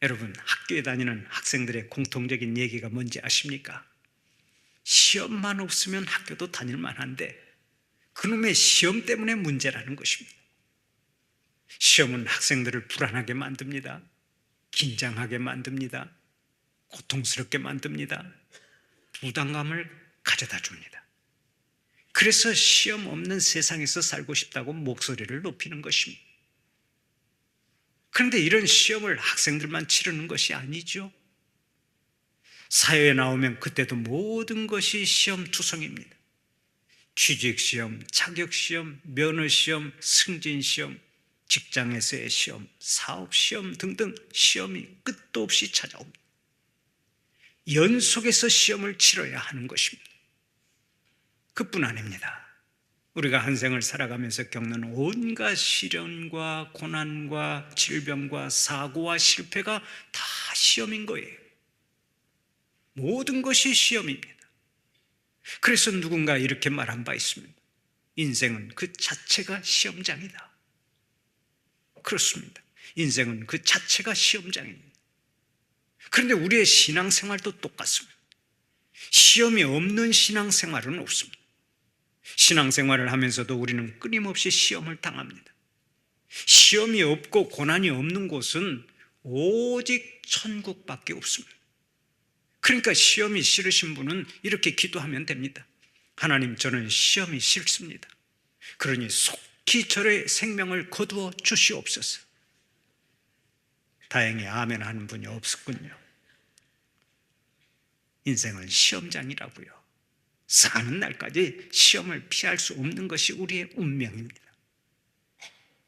여러분, 학교에 다니는 학생들의 공통적인 얘기가 뭔지 아십니까? 시험만 없으면 학교도 다닐 만한데 그놈의 시험 때문에 문제라는 것입니다. 시험은 학생들을 불안하게 만듭니다. 긴장하게 만듭니다. 고통스럽게 만듭니다. 부담감을 가져다 줍니다. 그래서 시험 없는 세상에서 살고 싶다고 목소리를 높이는 것입니다. 그런데 이런 시험을 학생들만 치르는 것이 아니죠. 사회에 나오면 그때도 모든 것이 시험투성입니다. 취직시험, 자격시험, 면허시험, 승진시험, 직장에서의 시험, 사업시험 등등 시험이 끝도 없이 찾아옵니다. 연속해서 시험을 치러야 하는 것입니다. 그뿐 아닙니다. 우리가 한 생을 살아가면서 겪는 온갖 시련과 고난과 질병과 사고와 실패가 다 시험인 거예요. 모든 것이 시험입니다. 그래서 누군가 이렇게 말한 바 있습니다. 인생은 그 자체가 시험장이다. 그렇습니다. 인생은 그 자체가 시험장입니다. 그런데 우리의 신앙생활도 똑같습니다. 시험이 없는 신앙생활은 없습니다. 신앙생활을 하면서도 우리는 끊임없이 시험을 당합니다. 시험이 없고 고난이 없는 곳은 오직 천국밖에 없습니다. 그러니까 시험이 싫으신 분은 이렇게 기도하면 됩니다. 하나님, 저는 시험이 싫습니다. 그러니 속히 저의 생명을 거두어 주시옵소서. 다행히 아멘 하는 분이 없었군요. 인생은 시험장이라고요. 사는 날까지 시험을 피할 수 없는 것이 우리의 운명입니다.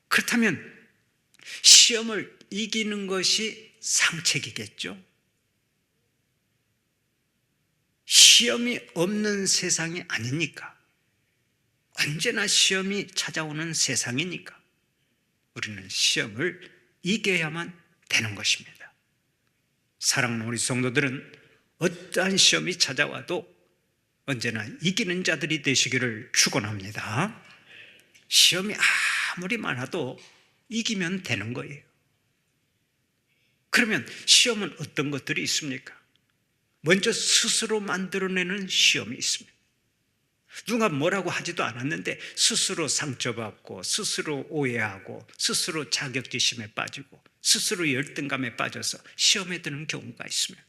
그렇다면 시험을 이기는 것이 상책이겠죠? 시험이 없는 세상이 아니니까, 언제나 시험이 찾아오는 세상이니까 우리는 시험을 이겨야만 되는 것입니다. 사랑하는 우리 성도들은 어떠한 시험이 찾아와도 언제나 이기는 자들이 되시기를 축원합니다. 시험이 아무리 많아도 이기면 되는 거예요. 그러면 시험은 어떤 것들이 있습니까? 먼저 스스로 만들어내는 시험이 있습니다. 누가 뭐라고 하지도 않았는데 스스로 상처받고 스스로 오해하고 스스로 자격지심에 빠지고 스스로 열등감에 빠져서 시험에 드는 경우가 있습니다.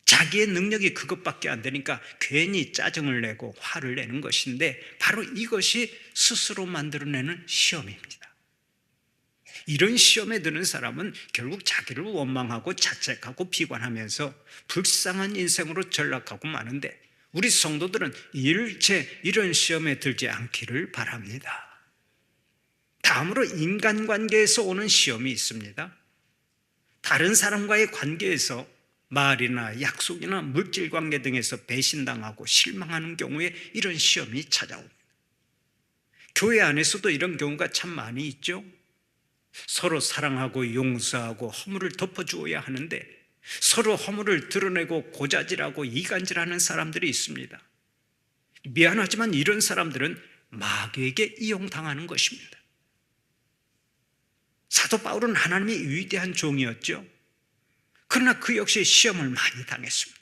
자기의 능력이 그것밖에 안 되니까 괜히 짜증을 내고 화를 내는 것인데 바로 이것이 스스로 만들어내는 시험입니다. 이런 시험에 드는 사람은 결국 자기를 원망하고 자책하고 비관하면서 불쌍한 인생으로 전락하고 마는데, 우리 성도들은 일체 이런 시험에 들지 않기를 바랍니다. 다음으로 인간관계에서 오는 시험이 있습니다. 다른 사람과의 관계에서 말이나 약속이나 물질관계 등에서 배신당하고 실망하는 경우에 이런 시험이 찾아옵니다. 교회 안에서도 이런 경우가 참 많이 있죠. 서로 사랑하고 용서하고 허물을 덮어주어야 하는데 서로 허물을 드러내고 고자질하고 이간질하는 사람들이 있습니다. 미안하지만 이런 사람들은 마귀에게 이용당하는 것입니다. 사도 바울은 하나님의 위대한 종이었죠. 그러나 그 역시 시험을 많이 당했습니다.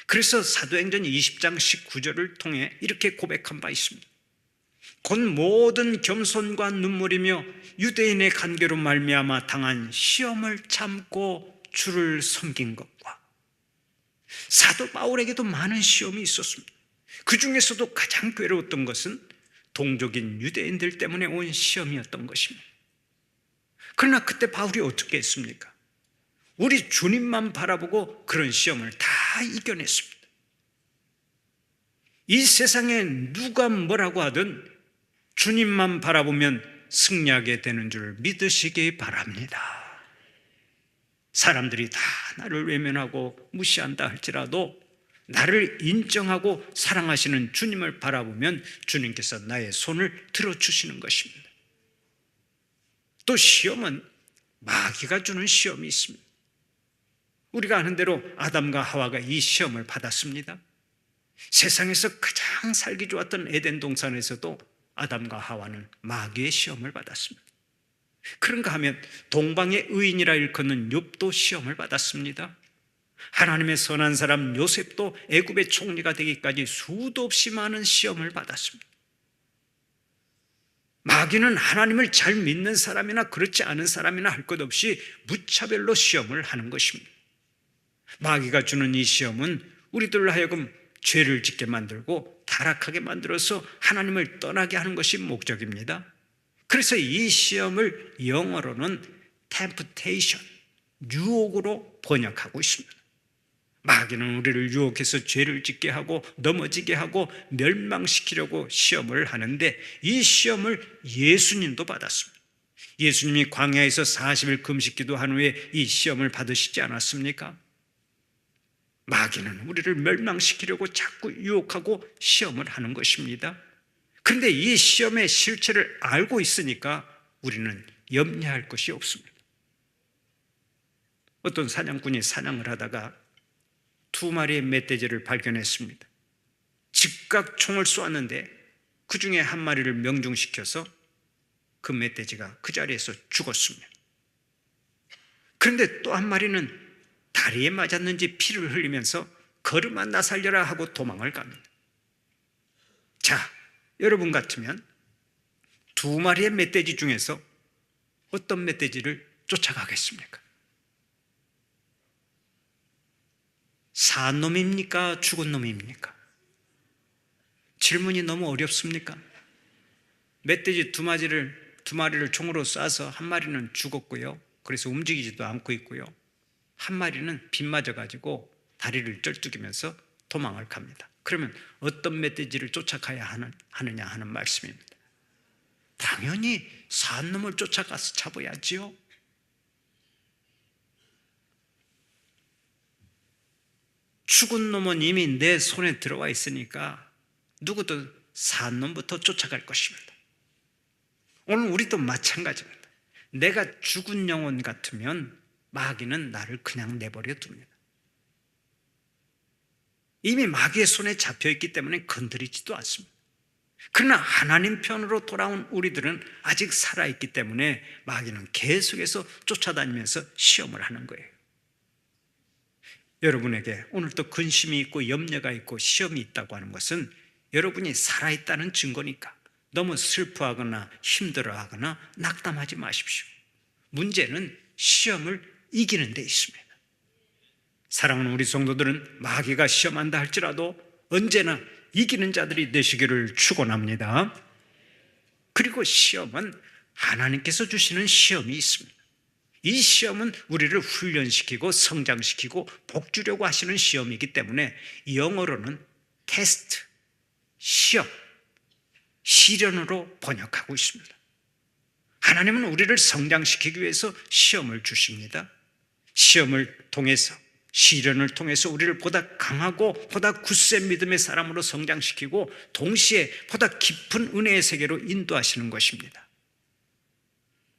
그래서 사도행전 20장 19절을 통해 이렇게 고백한 바 있습니다. 곧 모든 겸손과 눈물이며 유대인의 간계로 말미암아 당한 시험을 참고 주를 섬긴 것과, 사도 바울에게도 많은 시험이 있었습니다. 그 중에서도 가장 괴로웠던 것은 동족인 유대인들 때문에 온 시험이었던 것입니다. 그러나 그때 바울이 어떻게 했습니까? 우리 주님만 바라보고 그런 시험을 다 이겨냈습니다. 이 세상에 누가 뭐라고 하든 주님만 바라보면 승리하게 되는 줄 믿으시기 바랍니다. 사람들이 다 나를 외면하고 무시한다 할지라도 나를 인정하고 사랑하시는 주님을 바라보면 주님께서 나의 손을 들어주시는 것입니다. 또 시험은 마귀가 주는 시험이 있습니다. 우리가 아는 대로 아담과 하와가 이 시험을 받았습니다. 세상에서 가장 살기 좋았던 에덴 동산에서도 아담과 하와는 마귀의 시험을 받았습니다. 그런가 하면 동방의 의인이라 일컫는 욥도 시험을 받았습니다. 하나님의 선한 사람 요셉도 애굽의 총리가 되기까지 수도 없이 많은 시험을 받았습니다. 마귀는 하나님을 잘 믿는 사람이나 그렇지 않은 사람이나 할 것 없이 무차별로 시험을 하는 것입니다. 마귀가 주는 이 시험은 우리들로 하여금 죄를 짓게 만들고 타락하게 만들어서 하나님을 떠나게 하는 것이 목적입니다. 그래서 이 시험을 영어로는 temptation, 유혹으로 번역하고 있습니다. 마귀는 우리를 유혹해서 죄를 짓게 하고 넘어지게 하고 멸망시키려고 시험을 하는데, 이 시험을 예수님도 받았습니다. 예수님이 광야에서 40일 금식 기도한 후에 이 시험을 받으시지 않았습니까? 마귀는 우리를 멸망시키려고 자꾸 유혹하고 시험을 하는 것입니다. 그런데 이 시험의 실체를 알고 있으니까 우리는 염려할 것이 없습니다. 어떤 사냥꾼이 사냥을 하다가 2마리의 멧돼지를 발견했습니다. 즉각 총을 쏘았는데 그 중에 1마리를 명중시켜서 그 멧돼지가 그 자리에서 죽었습니다. 그런데 또 1마리는 다리에 맞았는지 피를 흘리면서 걸음아 나 살려라 하고 도망을 갑니다. 자, 여러분 같으면 2마리의 멧돼지 중에서 어떤 멧돼지를 쫓아가겠습니까? 산 놈입니까? 죽은 놈입니까? 질문이 너무 어렵습니까? 멧돼지 2마리를 총으로 쏴서 1마리는 죽었고요. 그래서 움직이지도 않고 있고요. 1마리는 빗 맞아가지고 다리를 쩔뚝이면서 도망을 갑니다. 그러면 어떤 멧돼지를 쫓아가야 하느냐 하는 말씀입니다. 당연히 산 놈을 쫓아가서 잡아야지요. 죽은 놈은 이미 내 손에 들어와 있으니까 누구도 산 놈부터 쫓아갈 것입니다. 오늘 우리도 마찬가지입니다. 내가 죽은 영혼 같으면 마귀는 나를 그냥 내버려 둡니다. 이미 마귀의 손에 잡혀있기 때문에 건드리지도 않습니다. 그러나 하나님 편으로 돌아온 우리들은 아직 살아있기 때문에 마귀는 계속해서 쫓아다니면서 시험을 하는 거예요. 여러분에게 오늘 또 근심이 있고 염려가 있고 시험이 있다고 하는 것은 여러분이 살아있다는 증거니까 너무 슬퍼하거나 힘들어하거나 낙담하지 마십시오. 문제는 시험을 이기는 데 있습니다. 사랑하는 우리 성도들은 마귀가 시험한다 할지라도 언제나 이기는 자들이 되시기를 축원합니다. 그리고 시험은 하나님께서 주시는 시험이 있습니다. 이 시험은 우리를 훈련시키고 성장시키고 복주려고 하시는 시험이기 때문에 영어로는 테스트, 시험, 시련으로 번역하고 있습니다. 하나님은 우리를 성장시키기 위해서 시험을 주십니다. 시험을 통해서, 시련을 통해서 우리를 보다 강하고 보다 굳센 믿음의 사람으로 성장시키고 동시에 보다 깊은 은혜의 세계로 인도하시는 것입니다.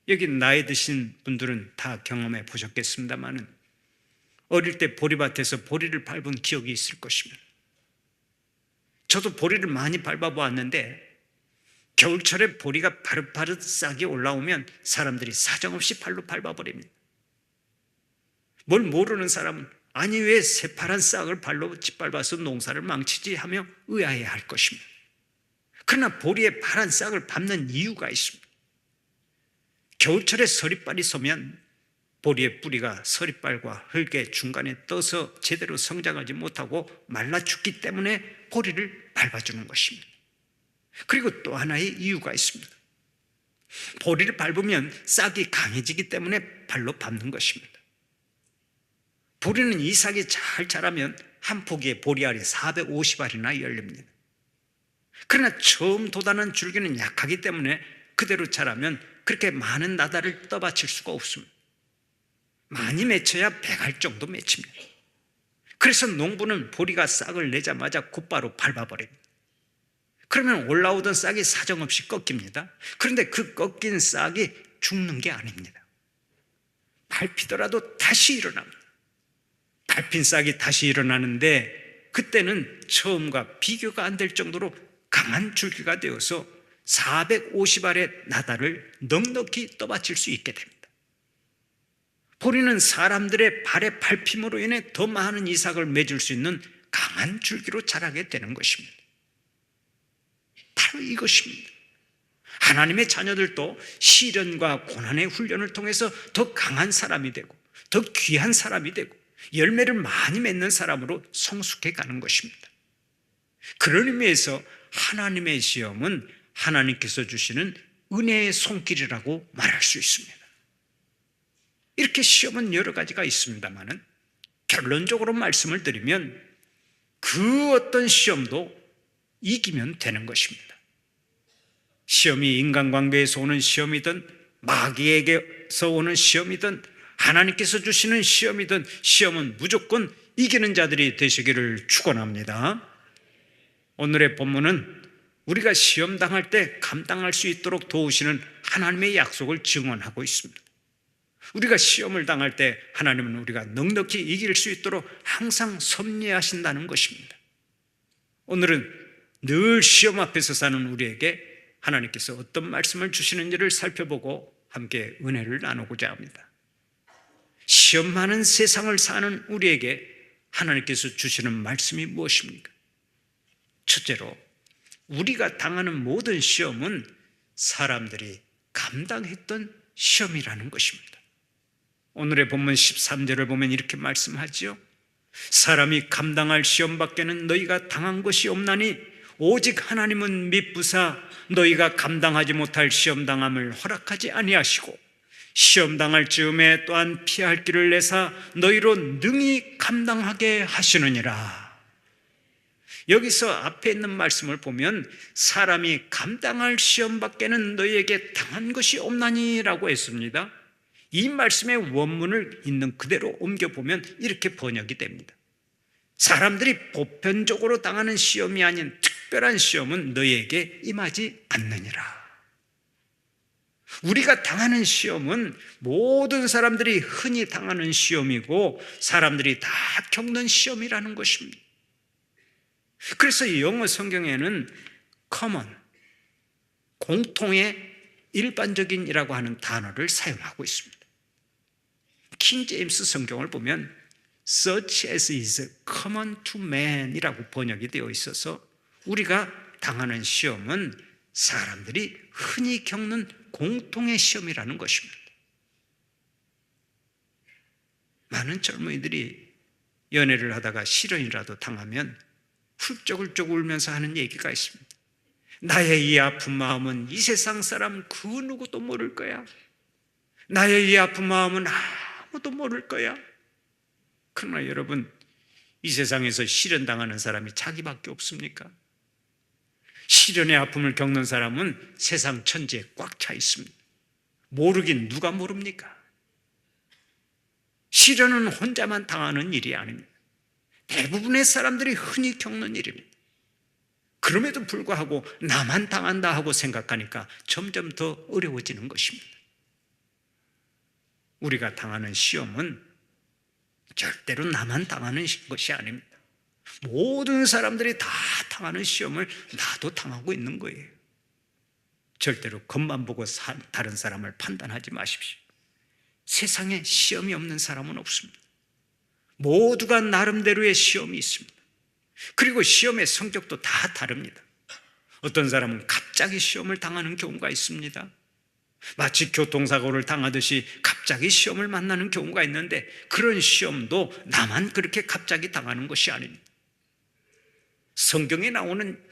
여기 나이 드신 분들은 다 경험해 보셨겠습니다마는 어릴 때 보리밭에서 보리를 밟은 기억이 있을 것입니다. 저도 보리를 많이 밟아보았는데 겨울철에 보리가 바릇바릇 싹이 올라오면 사람들이 사정없이 발로 밟아버립니다. 뭘 모르는 사람은 아니 왜 새파란 싹을 발로 짓밟아서 농사를 망치지 하며 의아해할 것입니다. 그러나 보리의 파란 싹을 밟는 이유가 있습니다. 겨울철에 서리빨이 서면 보리의 뿌리가 서리빨과 흙의 중간에 떠서 제대로 성장하지 못하고 말라 죽기 때문에 보리를 밟아주는 것입니다. 그리고 또 하나의 이유가 있습니다. 보리를 밟으면 싹이 강해지기 때문에 발로 밟는 것입니다. 보리는 이 싹이 잘 자라면 한 포기에 보리알이 450알이나 열립니다. 그러나 처음 돋아난 줄기는 약하기 때문에 그대로 자라면 그렇게 많은 나달을 떠받칠 수가 없습니다. 많이 맺혀야 100알 정도 맺힙니다. 그래서 농부는 보리가 싹을 내자마자 곧바로 밟아버립니다. 그러면 올라오던 싹이 사정없이 꺾입니다. 그런데 그 꺾인 싹이 죽는 게 아닙니다. 밟히더라도 다시 일어납니다. 밟힌 싹이 다시 일어나는데 그때는 처음과 비교가 안 될 정도로 강한 줄기가 되어서 450알의 나달을 넉넉히 떠받칠 수 있게 됩니다. 보리는 사람들의 발의 밟힘으로 인해 더 많은 이삭을 맺을 수 있는 강한 줄기로 자라게 되는 것입니다. 바로 이것입니다. 하나님의 자녀들도 시련과 고난의 훈련을 통해서 더 강한 사람이 되고 더 귀한 사람이 되고 열매를 많이 맺는 사람으로 성숙해 가는 것입니다. 그런 의미에서 하나님의 시험은 하나님께서 주시는 은혜의 손길이라고 말할 수 있습니다. 이렇게 시험은 여러 가지가 있습니다만 결론적으로 말씀을 드리면 그 어떤 시험도 이기면 되는 것입니다. 시험이 인간관계에서 오는 시험이든 마귀에게서 오는 시험이든 하나님께서 주시는 시험이든 시험은 무조건 이기는 자들이 되시기를 축원합니다. 오늘의 본문은 우리가 시험 당할 때 감당할 수 있도록 도우시는 하나님의 약속을 증언하고 있습니다. 우리가 시험을 당할 때 하나님은 우리가 넉넉히 이길 수 있도록 항상 섭리하신다는 것입니다. 오늘은 늘 시험 앞에서 사는 우리에게 하나님께서 어떤 말씀을 주시는지를 살펴보고 함께 은혜를 나누고자 합니다. 시험 많은 세상을 사는 우리에게 하나님께서 주시는 말씀이 무엇입니까? 첫째로 우리가 당하는 모든 시험은 사람들이 감당했던 시험이라는 것입니다. 오늘의 본문 13절을 보면 이렇게 말씀하지요. 사람이 감당할 시험밖에는 너희가 당한 것이 없나니 오직 하나님은 미쁘사 너희가 감당하지 못할 시험당함을 허락하지 아니하시고 시험당할 즈음에 또한 피할 길을 내사 너희로 능히 감당하게 하시느니라. 여기서 앞에 있는 말씀을 보면 사람이 감당할 시험밖에는 너희에게 당한 것이 없나니라고 했습니다. 이 말씀의 원문을 있는 그대로 옮겨보면 이렇게 번역이 됩니다. 사람들이 보편적으로 당하는 시험이 아닌 특별한 시험은 너희에게 임하지 않느니라. 우리가 당하는 시험은 모든 사람들이 흔히 당하는 시험이고 사람들이 다 겪는 시험이라는 것입니다. 그래서 영어 성경에는 common, 공통의 일반적인이라고 하는 단어를 사용하고 있습니다. 킹 제임스 성경을 보면 such as is common to man 이라고 번역이 되어 있어서 우리가 당하는 시험은 사람들이 흔히 겪는 공통의 시험이라는 것입니다. 많은 젊은이들이 연애를 하다가 실연이라도 당하면 훌쩍훌쩍 울면서 하는 얘기가 있습니다. 나의 이 아픈 마음은 이 세상 사람 그 누구도 모를 거야. 나의 이 아픈 마음은 아무도 모를 거야. 그러나 여러분, 이 세상에서 실연당하는 사람이 자기밖에 없습니까? 실연의 아픔을 겪는 사람은 세상 천지에 꽉 차 있습니다. 모르긴 누가 모릅니까? 실연은 혼자만 당하는 일이 아닙니다. 대부분의 사람들이 흔히 겪는 일입니다. 그럼에도 불구하고 나만 당한다 하고 생각하니까 점점 더 어려워지는 것입니다. 우리가 당하는 시험은 절대로 나만 당하는 것이 아닙니다. 모든 사람들이 다 당하는 시험을 나도 당하고 있는 거예요. 절대로 겉만 보고 다른 사람을 판단하지 마십시오. 세상에 시험이 없는 사람은 없습니다. 모두가 나름대로의 시험이 있습니다. 그리고 시험의 성격도 다 다릅니다. 어떤 사람은 갑자기 시험을 당하는 경우가 있습니다. 마치 교통사고를 당하듯이 갑자기 시험을 만나는 경우가 있는데 그런 시험도 나만 그렇게 갑자기 당하는 것이 아닙니다. 성경에 나오는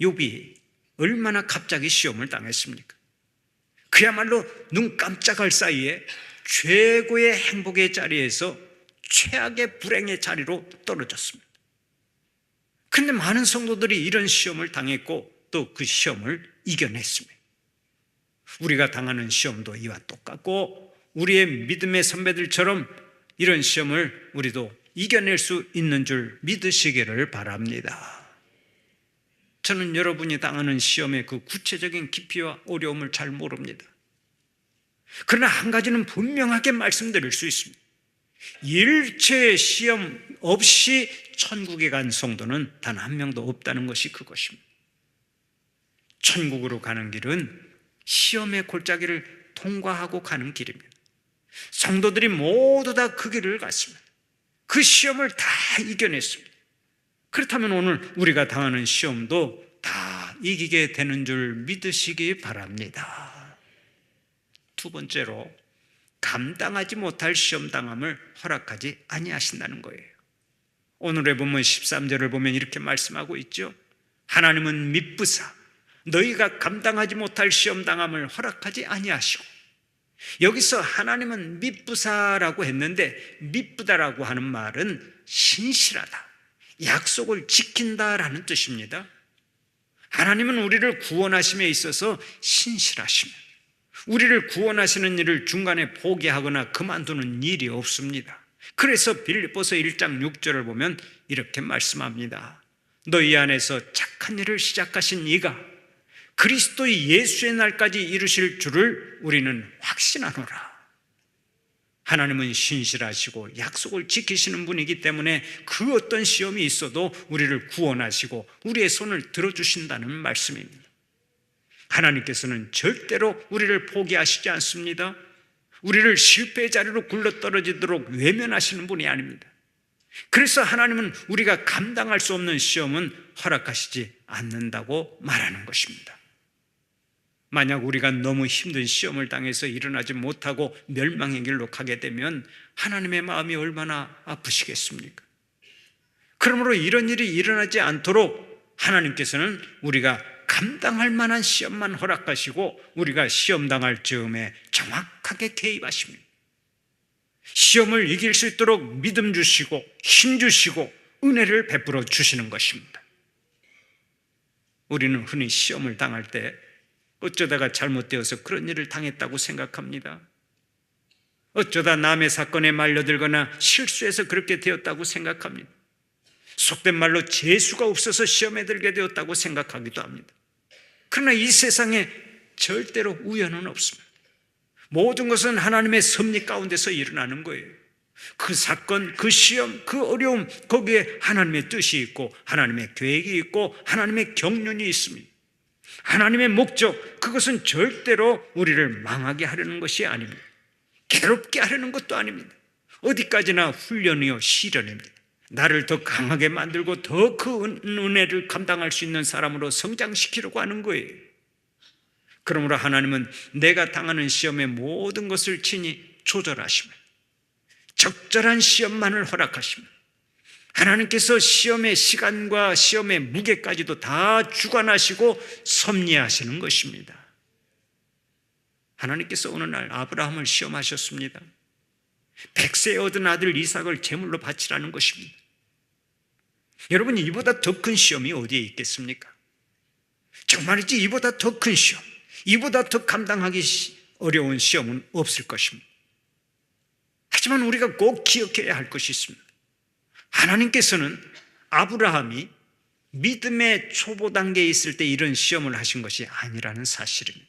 욥이 얼마나 갑자기 시험을 당했습니까? 그야말로 눈 깜짝할 사이에 최고의 행복의 자리에서 최악의 불행의 자리로 떨어졌습니다. 그런데 많은 성도들이 이런 시험을 당했고 또 그 시험을 이겨냈습니다. 우리가 당하는 시험도 이와 똑같고 우리의 믿음의 선배들처럼 이런 시험을 우리도 이겨낼 수 있는 줄 믿으시기를 바랍니다. 저는 여러분이 당하는 시험의 그 구체적인 깊이와 어려움을 잘 모릅니다. 그러나 한 가지는 분명하게 말씀드릴 수 있습니다. 일체의 시험 없이 천국에 간 성도는 단 한 명도 없다는 것이 그것입니다. 천국으로 가는 길은 시험의 골짜기를 통과하고 가는 길입니다. 성도들이 모두 다 그 길을 갔습니다. 그 시험을 다 이겨냈습니다. 그렇다면 오늘 우리가 당하는 시험도 다 이기게 되는 줄 믿으시기 바랍니다. 두 번째로, 감당하지 못할 시험당함을 허락하지 아니하신다는 거예요. 오늘의 본문 13절을 보면 이렇게 말씀하고 있죠. 하나님은 미쁘사 너희가 감당하지 못할 시험당함을 허락하지 아니하시고, 여기서 하나님은 미쁘사라고 했는데 미쁘다라고 하는 말은 신실하다, 약속을 지킨다라는 뜻입니다. 하나님은 우리를 구원하심에 있어서 신실하시며 우리를 구원하시는 일을 중간에 포기하거나 그만두는 일이 없습니다. 그래서 빌립보서 1장 6절을 보면 이렇게 말씀합니다. 너희 안에서 착한 일을 시작하신 이가 그리스도 예수의 날까지 이루실 줄을 우리는 확신하노라. 하나님은 신실하시고 약속을 지키시는 분이기 때문에 그 어떤 시험이 있어도 우리를 구원하시고 우리의 손을 들어주신다는 말씀입니다. 하나님께서는 절대로 우리를 포기하시지 않습니다. 우리를 실패의 자리로 굴러떨어지도록 외면하시는 분이 아닙니다. 그래서 하나님은 우리가 감당할 수 없는 시험은 허락하시지 않는다고 말하는 것입니다. 만약 우리가 너무 힘든 시험을 당해서 일어나지 못하고 멸망의 길로 가게 되면 하나님의 마음이 얼마나 아프시겠습니까? 그러므로 이런 일이 일어나지 않도록 하나님께서는 우리가 감당할 만한 시험만 허락하시고 우리가 시험 당할 즈음에 정확하게 개입하십니다. 시험을 이길 수 있도록 믿음 주시고 힘 주시고 은혜를 베풀어 주시는 것입니다. 우리는 흔히 시험을 당할 때 어쩌다가 잘못되어서 그런 일을 당했다고 생각합니다. 어쩌다 남의 사건에 말려들거나 실수해서 그렇게 되었다고 생각합니다. 속된 말로 재수가 없어서 시험에 들게 되었다고 생각하기도 합니다. 그러나 이 세상에 절대로 우연은 없습니다. 모든 것은 하나님의 섭리 가운데서 일어나는 거예요. 그 사건, 그 시험, 그 어려움, 거기에 하나님의 뜻이 있고 하나님의 계획이 있고 하나님의 경륜이 있습니다. 하나님의 목적, 그것은 절대로 우리를 망하게 하려는 것이 아닙니다. 괴롭게 하려는 것도 아닙니다. 어디까지나 훈련이요 시련입니다. 나를 더 강하게 만들고 더 그 은혜를 감당할 수 있는 사람으로 성장시키려고 하는 거예요. 그러므로 하나님은 내가 당하는 시험의 모든 것을 친히 조절하시며 적절한 시험만을 허락하십니다. 하나님께서 시험의 시간과 시험의 무게까지도 다 주관하시고 섭리하시는 것입니다. 하나님께서 어느 날 아브라함을 시험하셨습니다. 100세 얻은 아들 이삭을 제물로 바치라는 것입니다. 여러분, 이보다 더 큰 시험이 어디에 있겠습니까? 정말이지 이보다 더 큰 시험, 이보다 더 감당하기 어려운 시험은 없을 것입니다. 하지만 우리가 꼭 기억해야 할 것이 있습니다. 하나님께서는 아브라함이 믿음의 초보 단계에 있을 때 이런 시험을 하신 것이 아니라는 사실입니다.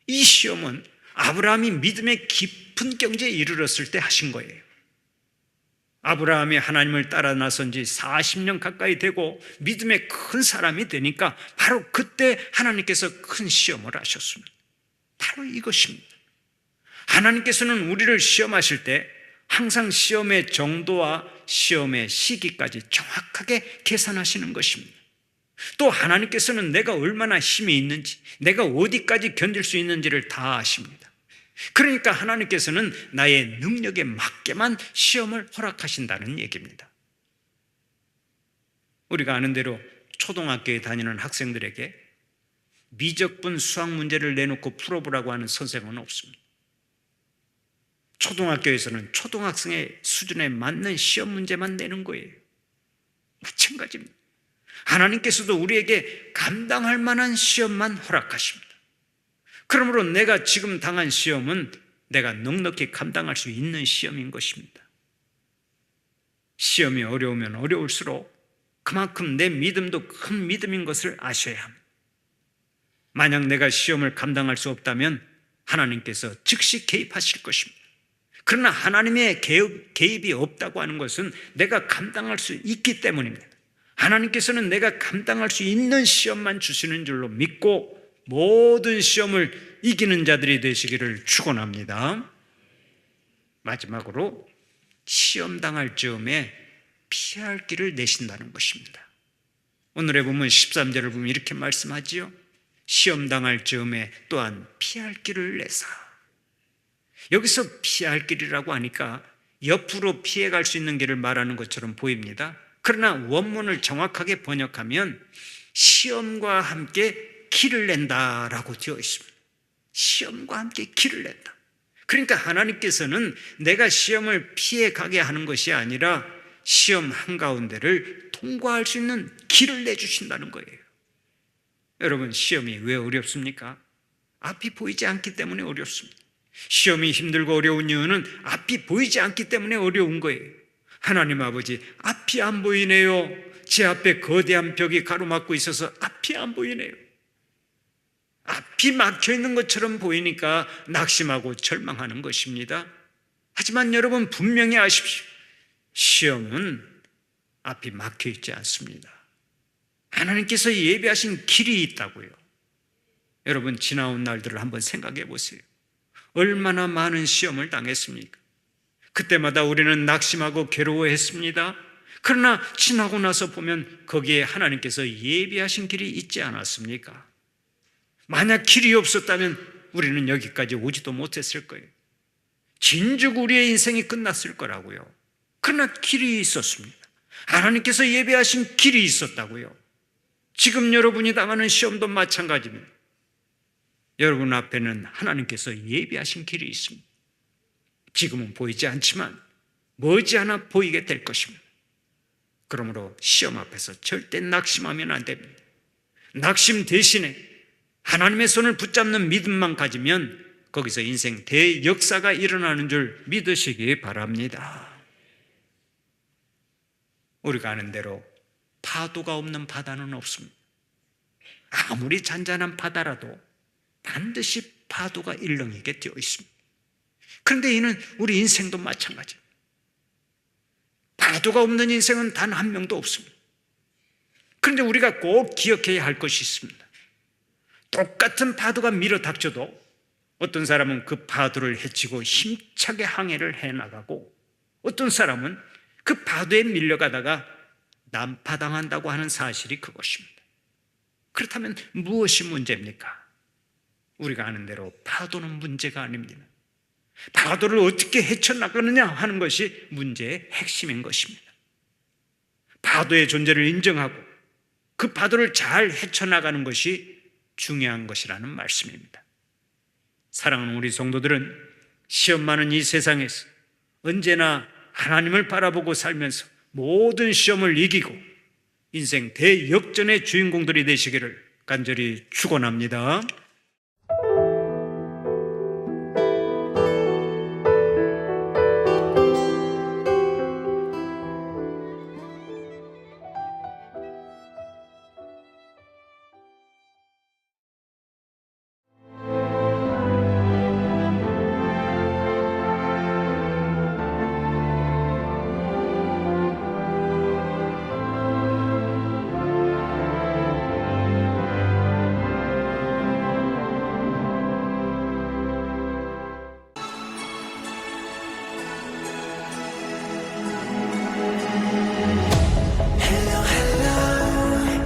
이 시험은 아브라함이 믿음의 깊은 경지에 이르렀을 때 하신 거예요. 아브라함이 하나님을 따라 나선 지 40년 가까이 되고 믿음의 큰 사람이 되니까 바로 그때 하나님께서 큰 시험을 하셨습니다. 바로 이것입니다. 하나님께서는 우리를 시험하실 때 항상 시험의 정도와 시험의 시기까지 정확하게 계산하시는 것입니다. 또 하나님께서는 내가 얼마나 힘이 있는지, 내가 어디까지 견딜 수 있는지를 다 아십니다. 그러니까 하나님께서는 나의 능력에 맞게만 시험을 허락하신다는 얘기입니다. 우리가 아는 대로 초등학교에 다니는 학생들에게 미적분 수학 문제를 내놓고 풀어보라고 하는 선생은 없습니다. 초등학교에서는 초등학생의 수준에 맞는 시험 문제만 내는 거예요. 마찬가지입니다. 하나님께서도 우리에게 감당할 만한 시험만 허락하십니다. 그러므로 내가 지금 당한 시험은 내가 넉넉히 감당할 수 있는 시험인 것입니다. 시험이 어려우면 어려울수록 그만큼 내 믿음도 큰 믿음인 것을 아셔야 합니다. 만약 내가 시험을 감당할 수 없다면 하나님께서 즉시 개입하실 것입니다. 그러나 하나님의 개입이 없다고 하는 것은 내가 감당할 수 있기 때문입니다. 하나님께서는 내가 감당할 수 있는 시험만 주시는 줄로 믿고 모든 시험을 이기는 자들이 되시기를 축원합니다. 마지막으로 시험 당할 즈음에 피할 길을 내신다는 것입니다. 오늘의 본문 13절을 보면 이렇게 말씀하지요. 시험 당할 즈음에 또한 피할 길을 내사. 여기서 피할 길이라고 하니까 옆으로 피해갈 수 있는 길을 말하는 것처럼 보입니다. 그러나 원문을 정확하게 번역하면 시험과 함께 길을 낸다라고 되어 있습니다. 시험과 함께 길을 낸다. 그러니까 하나님께서는 내가 시험을 피해가게 하는 것이 아니라 시험 한가운데를 통과할 수 있는 길을 내주신다는 거예요. 여러분, 시험이 왜 어렵습니까? 앞이 보이지 않기 때문에 어렵습니다. 시험이 힘들고 어려운 이유는 앞이 보이지 않기 때문에 어려운 거예요. 하나님 아버지, 앞이 안 보이네요. 제 앞에 거대한 벽이 가로막고 있어서 앞이 안 보이네요. 앞이 막혀 있는 것처럼 보이니까 낙심하고 절망하는 것입니다. 하지만 여러분, 분명히 아십시오. 시험은 앞이 막혀 있지 않습니다. 하나님께서 예비하신 길이 있다고요. 여러분, 지나온 날들을 한번 생각해 보세요. 얼마나 많은 시험을 당했습니까? 그때마다 우리는 낙심하고 괴로워했습니다. 그러나 지나고 나서 보면 거기에 하나님께서 예비하신 길이 있지 않았습니까? 만약 길이 없었다면 우리는 여기까지 오지도 못했을 거예요. 진즉 우리의 인생이 끝났을 거라고요. 그러나 길이 있었습니다. 하나님께서 예비하신 길이 있었다고요. 지금 여러분이 당하는 시험도 마찬가지입니다. 여러분 앞에는 하나님께서 예비하신 길이 있습니다. 지금은 보이지 않지만 머지않아 보이게 될 것입니다. 그러므로 시험 앞에서 절대 낙심하면 안 됩니다. 낙심 대신에 하나님의 손을 붙잡는 믿음만 가지면 거기서 인생 대역사가 일어나는 줄 믿으시기 바랍니다. 우리가 아는 대로 파도가 없는 바다는 없습니다. 아무리 잔잔한 바다라도 반드시 파도가 일렁이게 되어 있습니다. 그런데 이는 우리 인생도 마찬가지입니다. 파도가 없는 인생은 단 한 명도 없습니다. 그런데 우리가 꼭 기억해야 할 것이 있습니다. 똑같은 파도가 밀어닥쳐도 어떤 사람은 그 파도를 헤치고 힘차게 항해를 해나가고 어떤 사람은 그 파도에 밀려가다가 난파당한다고 하는 사실이 그것입니다. 그렇다면 무엇이 문제입니까? 우리가 아는 대로 파도는 문제가 아닙니다. 파도를 어떻게 헤쳐나가느냐 하는 것이 문제의 핵심인 것입니다. 파도의 존재를 인정하고 그 파도를 잘 헤쳐나가는 것이 중요한 것이라는 말씀입니다. 사랑하는 우리 성도들은 시험 많은 이 세상에서 언제나 하나님을 바라보고 살면서 모든 시험을 이기고 인생 대역전의 주인공들이 되시기를 간절히 축원합니다.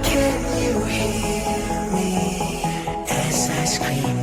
Can you hear me as I scream?